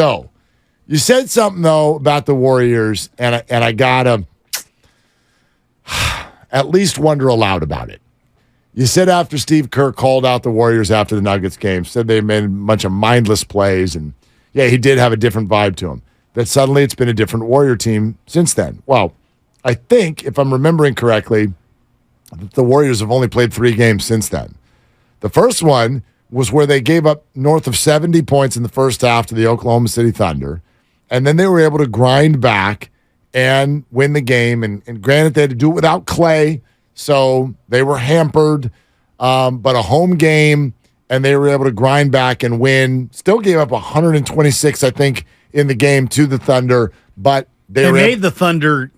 So, you said something, though, about the Warriors, and I got to at least wonder aloud about it. You said after Steve Kerr called out the Warriors after the Nuggets game, said they made a bunch of mindless plays, and, yeah, he did have a different vibe to him, that suddenly it's been a different Warrior team since then. Well, I think, if I'm remembering correctly, the Warriors have only played 3 games since then. The first one was where they gave up north of 70 points in the first half to the Oklahoma City Thunder, and then they were able to grind back and win the game. And granted, they had to do it without Clay, so they were hampered, but a home game, and they were able to grind back and win. Still gave up 126, I think, in the game to the Thunder, but they made the Thunder,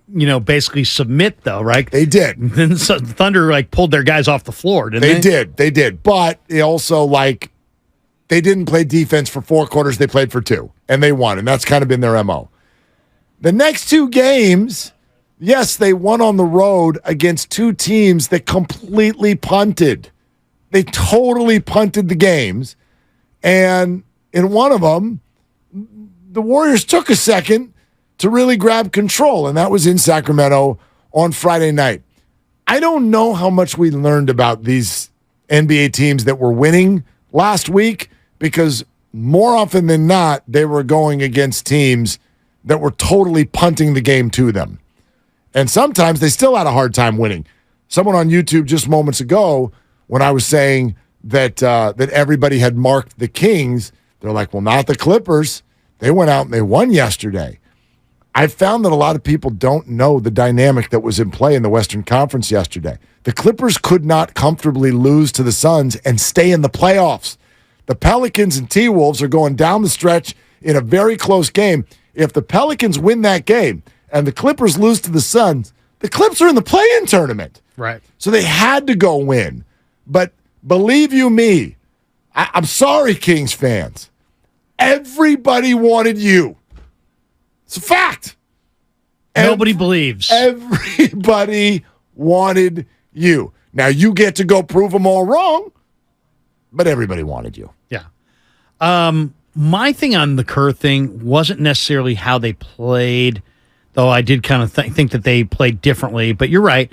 basically submit, though, right? They did. Then the Thunder, pulled their guys off the floor, didn't they? They did. But they also, they didn't play defense for 4 quarters. They played for 2, and they won, and that's kind of been their MO. The next 2 games, yes, they won on the road against 2 teams that completely punted. They totally punted the games, and in one of them, the Warriors took a second to really grab control, and that was in Sacramento on Friday night. I don't know how much we learned about these NBA teams that were winning last week, because more often than not, they were going against teams that were totally punting the game to them. And sometimes they still had a hard time winning. Someone on YouTube just moments ago, when I was saying that that everybody had marked the Kings, they're like, well, not the Clippers. They went out and they won yesterday. I found that a lot of people don't know the dynamic that was in play in the Western Conference yesterday. The Clippers could not comfortably lose to the Suns and stay in the playoffs. The Pelicans and T-Wolves are going down the stretch in a very close game. If the Pelicans win that game and the Clippers lose to the Suns, the Clips are in the play-in tournament. Right. So they had to go win. But believe you me, I'm sorry, Kings fans. Everybody wanted you. It's a fact. Nobody believes. Everybody wanted you. Now, you get to go prove them all wrong, but everybody wanted you. Yeah. My thing on the Kerr thing wasn't necessarily how they played, though I did kind of think that they played differently. But you're right.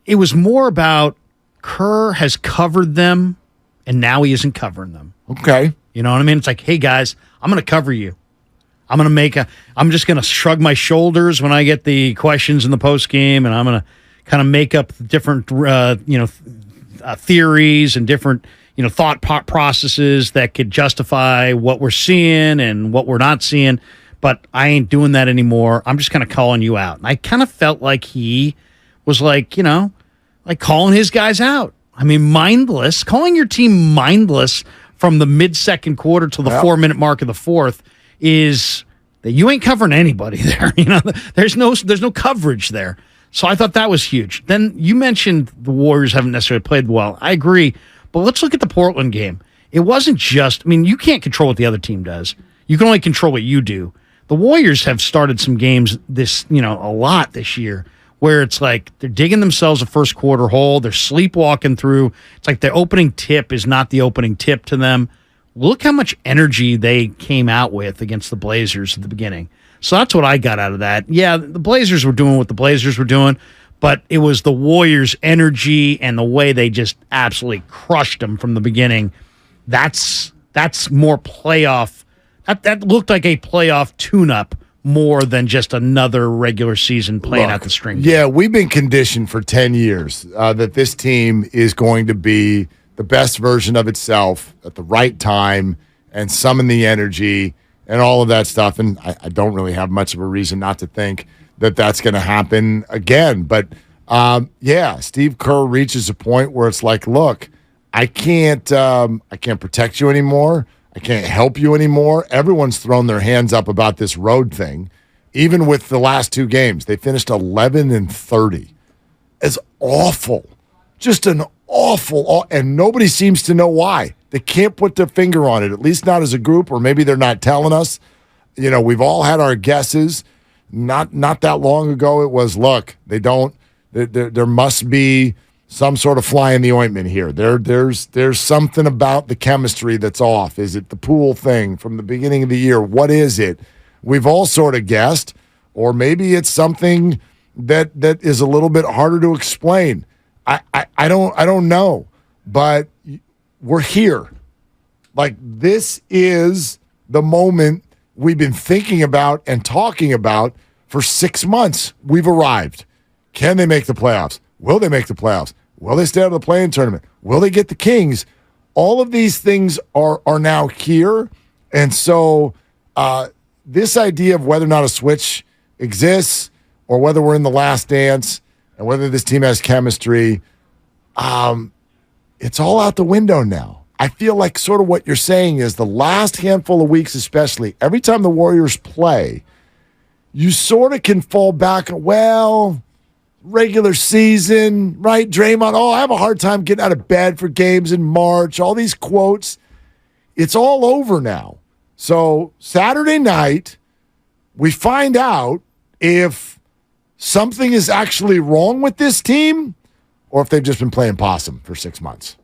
It was more about Kerr has covered them, and now he isn't covering them. Okay. You know what I mean? It's like, hey, guys, I'm going to cover you. I'm just going to shrug my shoulders when I get the questions in the post game, and I'm going to kind of make up different, theories and different, thought processes that could justify what we're seeing and what we're not seeing. But I ain't doing that anymore. I'm just kind of calling you out. And I kind of felt like he was calling his guys out. I mean, mindless, calling your team mindless from the mid-second quarter to the 4-minute mark of the fourth is that you ain't covering anybody there. There's no coverage there. So I thought that was huge. Then you mentioned the Warriors haven't necessarily played well. I agree. But let's look at the Portland game. It wasn't just, you can't control what the other team does. You can only control what you do. The Warriors have started some games a lot this year where it's like they're digging themselves a first quarter hole. They're sleepwalking through. It's like the opening tip is not the opening tip to them. Look how much energy they came out with against the Blazers at the beginning. So that's what I got out of that. Yeah, the Blazers were doing what the Blazers were doing, but it was the Warriors' energy and the way they just absolutely crushed them from the beginning. That's more playoff. That looked like a playoff tune-up more than just another regular season playing out the string. Yeah, we've been conditioned for 10 years that this team is going to be the best version of itself at the right time and summon the energy and all of that stuff. And I don't really have much of a reason not to think that that's going to happen again. But, Steve Kerr reaches a point where it's like, look, I can't protect you anymore. I can't help you anymore. Everyone's thrown their hands up about this road thing. Even with the last 2 games, they finished 11-30. It's awful. Just an awful, and nobody seems to know why. They can't put their finger on it, at least not as a group, or maybe they're not telling us. We've all had our guesses. Not that long ago, it was, look, they don't. There must be some sort of fly in the ointment here. There's something about the chemistry that's off. Is it the pool thing from the beginning of the year? What is it? We've all sort of guessed, or maybe it's something that is a little bit harder to explain. I don't know, but we're here. Like, this is the moment we've been thinking about and talking about for 6 months. We've arrived. Can they make the playoffs? Will they make the playoffs? Will they stay out of the play-in tournament? Will they get the Kings? All of these things are now here. And so this idea of whether or not a switch exists or whether we're in the last dance and whether this team has chemistry, it's all out the window now. I feel like sort of what you're saying is the last handful of weeks especially, every time the Warriors play, you sort of can fall back, well, regular season, right? Draymond, I have a hard time getting out of bed for games in March. All these quotes. It's all over now. So Saturday night, we find out if something is actually wrong with this team or if they've just been playing possum for 6 months.